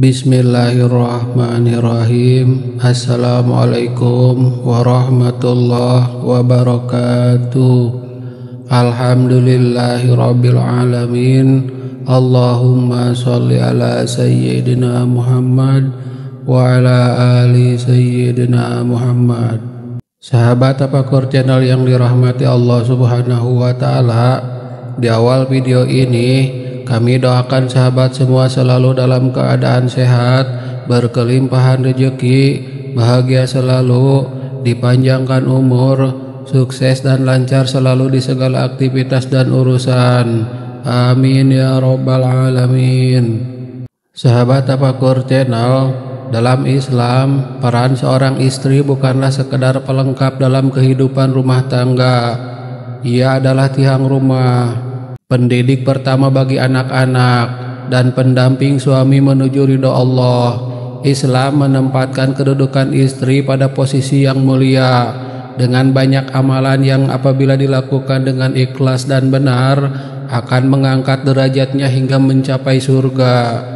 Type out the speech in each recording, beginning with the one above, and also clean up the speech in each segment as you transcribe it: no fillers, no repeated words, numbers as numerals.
Bismillahirrahmanirrahim. Assalamualaikum warahmatullahi wabarakatuh. Alhamdulillahirabbil alamin. Allahumma sholli ala sayyidina Muhammad wa ala ali sayyidina Muhammad. Sahabat Tafakur Channel yang dirahmati Allah Subhanahu wa taala, di awal video ini kami doakan sahabat semua selalu dalam keadaan sehat, berkelimpahan rezeki, bahagia selalu, dipanjangkan umur, sukses dan lancar selalu di segala aktivitas dan urusan. Amin ya rabbal alamin. Sahabat Tafakur Channel, dalam Islam, peran seorang istri bukanlah sekedar pelengkap dalam kehidupan rumah tangga. Ia adalah tiang rumah, pendidik pertama bagi anak-anak, dan pendamping suami menuju ridho Allah. Islam menempatkan kedudukan istri pada posisi yang mulia dengan banyak amalan yang apabila dilakukan dengan ikhlas dan benar akan mengangkat derajatnya hingga mencapai surga.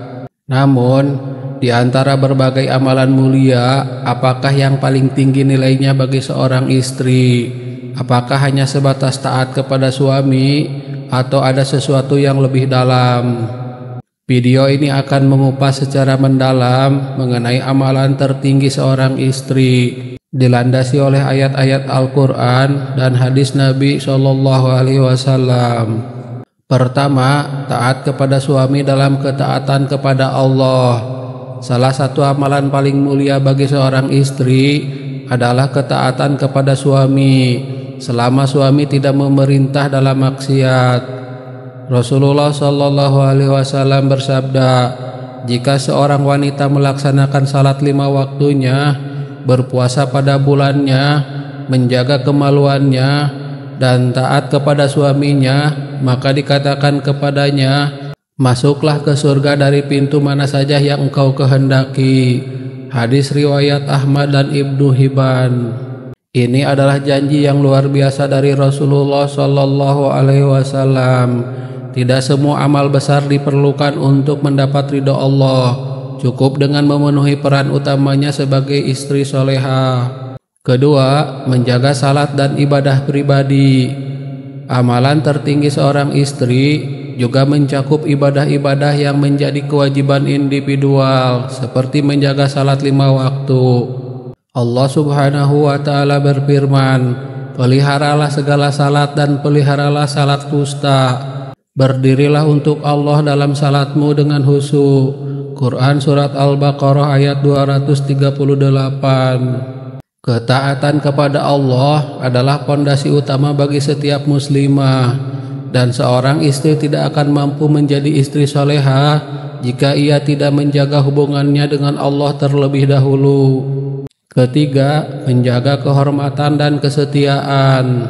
Namun, di antara berbagai amalan mulia, apakah yang paling tinggi nilainya bagi seorang istri? Apakah hanya sebatas taat kepada suami, atau ada sesuatu yang lebih dalam? Video ini akan mengupas secara mendalam mengenai amalan tertinggi seorang istri, dilandasi oleh ayat-ayat Al-Quran dan hadis Nabi SAW. Pertama, taat kepada suami dalam ketaatan kepada Allah. Salah satu amalan paling mulia bagi seorang istri adalah ketaatan kepada suami selama suami tidak memerintah dalam maksiat. Rasulullah SAW bersabda, jika seorang wanita melaksanakan salat 5 waktunya, berpuasa pada bulannya, menjaga kemaluannya, dan taat kepada suaminya, maka dikatakan kepadanya, masuklah ke surga dari pintu mana saja yang engkau kehendaki. Hadis riwayat Ahmad dan Ibnu Hibban. Ini adalah janji yang luar biasa dari Rasulullah SAW. Tidak semua amal besar diperlukan untuk mendapat ridho Allah. Cukup dengan memenuhi peran utamanya sebagai istri soleha. Kedua, menjaga salat dan ibadah pribadi. Amalan tertinggi seorang istri juga mencakup ibadah-ibadah yang menjadi kewajiban individual, seperti menjaga salat 5 waktu. Allah Subhanahu wa ta'ala berfirman, peliharalah segala salat dan peliharalah salat kusta. Berdirilah untuk Allah dalam salatmu dengan khusyuk. Quran Surat Al-Baqarah ayat 238. Ketaatan kepada Allah adalah pondasi utama bagi setiap muslimah, dan seorang istri tidak akan mampu menjadi istri soleha jika ia tidak menjaga hubungannya dengan Allah terlebih dahulu. Ketiga, menjaga kehormatan dan kesetiaan.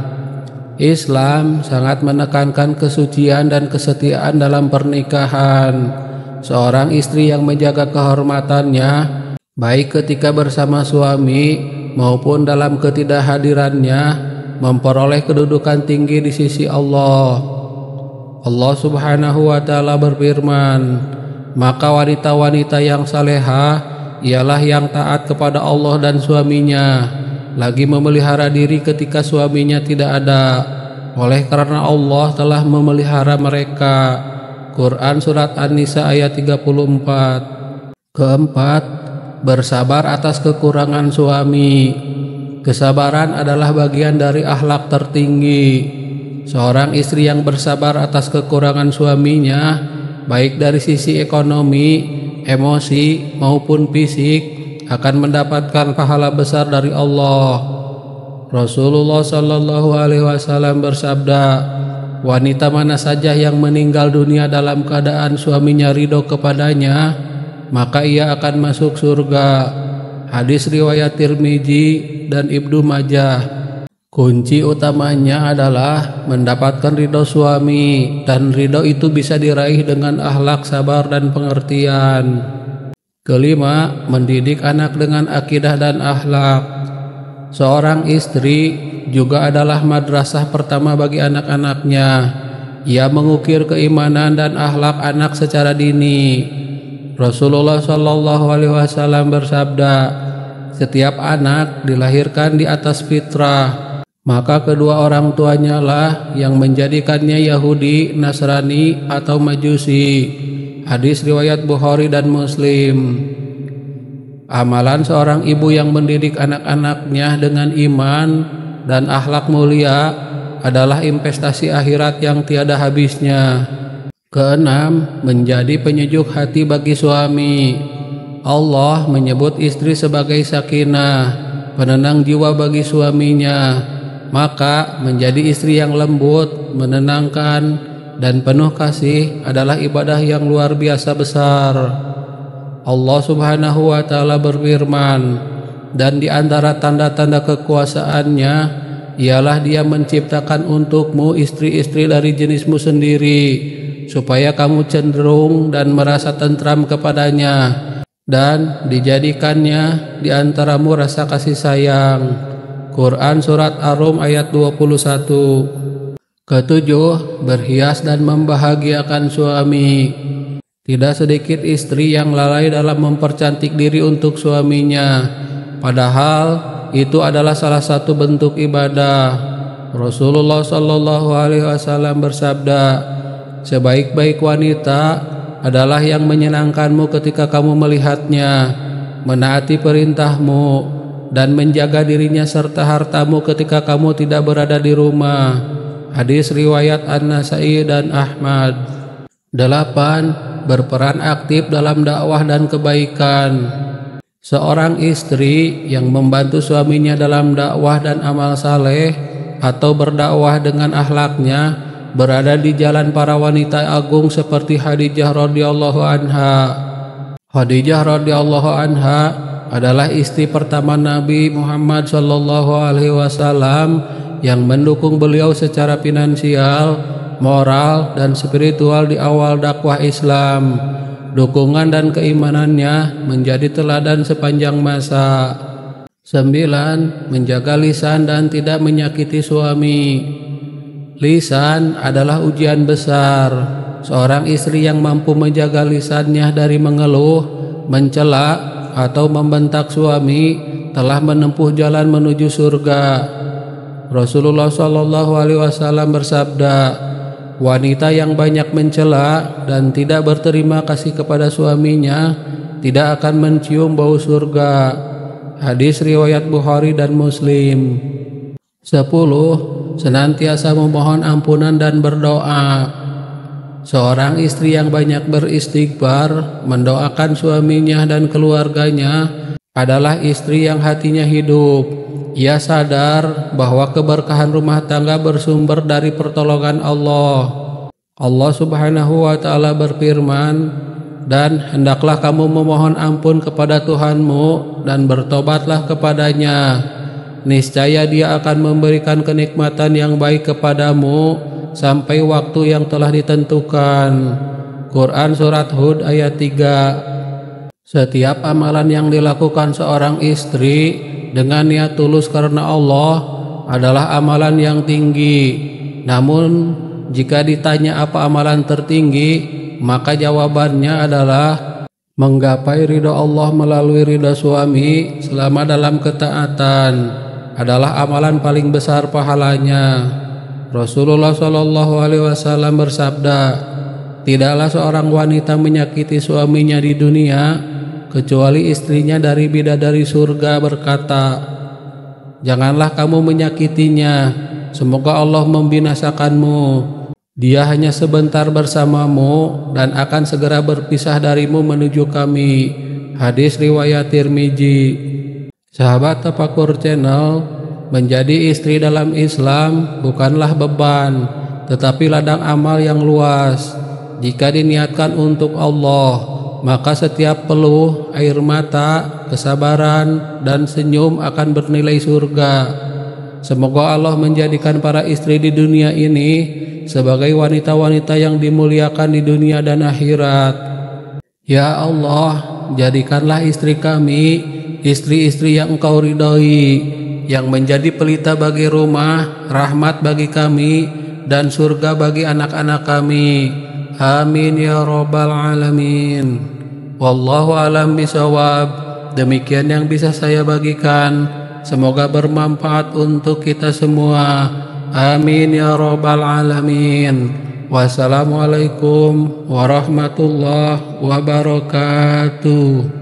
Islam sangat menekankan kesucian dan kesetiaan dalam pernikahan. Seorang istri yang menjaga kehormatannya, baik ketika bersama suami maupun dalam ketidakhadirannya, memperoleh kedudukan tinggi di sisi Allah. Allah Subhanahu wa ta'ala berfirman, maka wanita-wanita yang salehah ialah yang taat kepada Allah dan suaminya, lagi memelihara diri ketika suaminya tidak ada, oleh karena Allah telah memelihara mereka. Quran Surat An-Nisa ayat 34. Keempat, bersabar atas kekurangan suami. Kesabaran adalah bagian dari akhlak tertinggi. Seorang istri yang bersabar atas kekurangan suaminya, baik dari sisi ekonomi, emosi maupun fisik, akan mendapatkan pahala besar dari Allah. Rasulullah SAW bersabda, wanita mana saja yang meninggal dunia dalam keadaan suaminya ridho kepadanya, maka ia akan masuk surga. Hadis riwayat Tirmizi dan Ibnu Majah. Kunci utamanya adalah mendapatkan ridho suami, dan ridho itu bisa diraih dengan akhlak sabar dan pengertian. Kelima, mendidik anak dengan akidah dan akhlak. Seorang istri juga adalah madrasah pertama bagi anak-anaknya. Ia mengukir keimanan dan akhlak anak secara dini. Rasulullah Shallallahu Alaihi Wasallam bersabda, setiap anak dilahirkan di atas fitrah, maka kedua orang tuanya lah yang menjadikannya Yahudi, Nasrani atau Majusi. Hadis riwayat Bukhari dan Muslim. Amalan seorang ibu yang mendidik anak-anaknya dengan iman dan akhlak mulia adalah investasi akhirat yang tiada habisnya. Keenam, menjadi penyejuk hati bagi suami. Allah menyebut istri sebagai sakinah, penenang jiwa bagi suaminya. Maka menjadi istri yang lembut, menenangkan, dan penuh kasih adalah ibadah yang luar biasa besar. Allah Subhanahu wa Ta'ala berfirman, dan di antara tanda-tanda kekuasaannya ialah Dia menciptakan untukmu istri-istri dari jenismu sendiri, supaya kamu cenderung dan merasa tentram kepadanya, dan dijadikannya di antaramu rasa kasih sayang. Quran Surat Ar-Rum ayat 21. Ketujuh, berhias dan membahagiakan suami. Tidak sedikit istri yang lalai dalam mempercantik diri untuk suaminya, padahal itu adalah salah satu bentuk ibadah. Rasulullah Shallallahu Alaihi Wasallam bersabda, sebaik-baik wanita adalah yang menyenangkanmu ketika kamu melihatnya, menaati perintahmu, dan menjaga dirinya serta hartamu ketika kamu tidak berada di rumah. Hadis riwayat An-Nasai dan Ahmad. 8. Berperan aktif dalam dakwah dan kebaikan. Seorang istri yang membantu suaminya dalam dakwah dan amal saleh atau berdakwah dengan akhlaknya berada di jalan para wanita agung seperti Khadijah radhiyallahu anha. Khadijah radhiyallahu anha adalah istri pertama Nabi Muhammad sallallahu alaihi wasallam yang mendukung beliau secara finansial, moral, dan spiritual di awal dakwah Islam. Dukungan dan keimanannya menjadi teladan sepanjang masa. 9. Menjaga lisan dan tidak menyakiti suami. Lisan adalah ujian besar. Seorang istri yang mampu menjaga lisannya dari mengeluh, mencela, atau membentak suami telah menempuh jalan menuju surga. Rasulullah Shallallahu Alaihi Wasallam bersabda, wanita yang banyak mencela dan tidak berterima kasih kepada suaminya tidak akan mencium bau surga. Hadis riwayat Bukhari dan Muslim. 10. Senantiasa memohon ampunan dan berdoa. Seorang istri yang banyak beristighfar, mendoakan suaminya dan keluarganya adalah istri yang hatinya hidup. Ia sadar bahwa keberkahan rumah tangga bersumber dari pertolongan Allah. Allah Subhanahu wa Ta'ala berfirman, dan hendaklah kamu memohon ampun kepada Tuhanmu dan bertobatlah kepadanya. Niscaya Dia akan memberikan kenikmatan yang baik kepadamu sampai waktu yang telah ditentukan. Quran Surat Hud ayat 3. Setiap amalan yang dilakukan seorang istri dengan niat tulus karena Allah adalah amalan yang tinggi. Namun jika ditanya apa amalan tertinggi, maka jawabannya adalah menggapai ridha Allah melalui ridha suami selama dalam ketaatan adalah amalan paling besar pahalanya. Rasulullah Shallallahu Alaihi Wasallam bersabda, tidaklah seorang wanita menyakiti suaminya di dunia kecuali istrinya dari bidadari surga berkata, janganlah kamu menyakitinya, semoga Allah membinasakanmu. Dia hanya sebentar bersamamu dan akan segera berpisah darimu menuju kami. Hadis riwayat Tirmizi. Sahabat Tafakur Channel, menjadi istri dalam Islam bukanlah beban, tetapi ladang amal yang luas. Jika diniatkan untuk Allah, maka setiap peluh, air mata, kesabaran, dan senyum akan bernilai surga. Semoga Allah menjadikan para istri di dunia ini sebagai wanita-wanita yang dimuliakan di dunia dan akhirat. Ya Allah, jadikanlah istri kami istri-istri yang Engkau ridhoi, yang menjadi pelita bagi rumah, rahmat bagi kami, dan surga bagi anak-anak kami. Amin ya rabbal alamin. Wallahu alam bisawab. Demikian yang bisa saya bagikan. Semoga bermanfaat untuk kita semua. Amin ya rabbal alamin. Wassalamualaikum warahmatullahi wabarakatuh.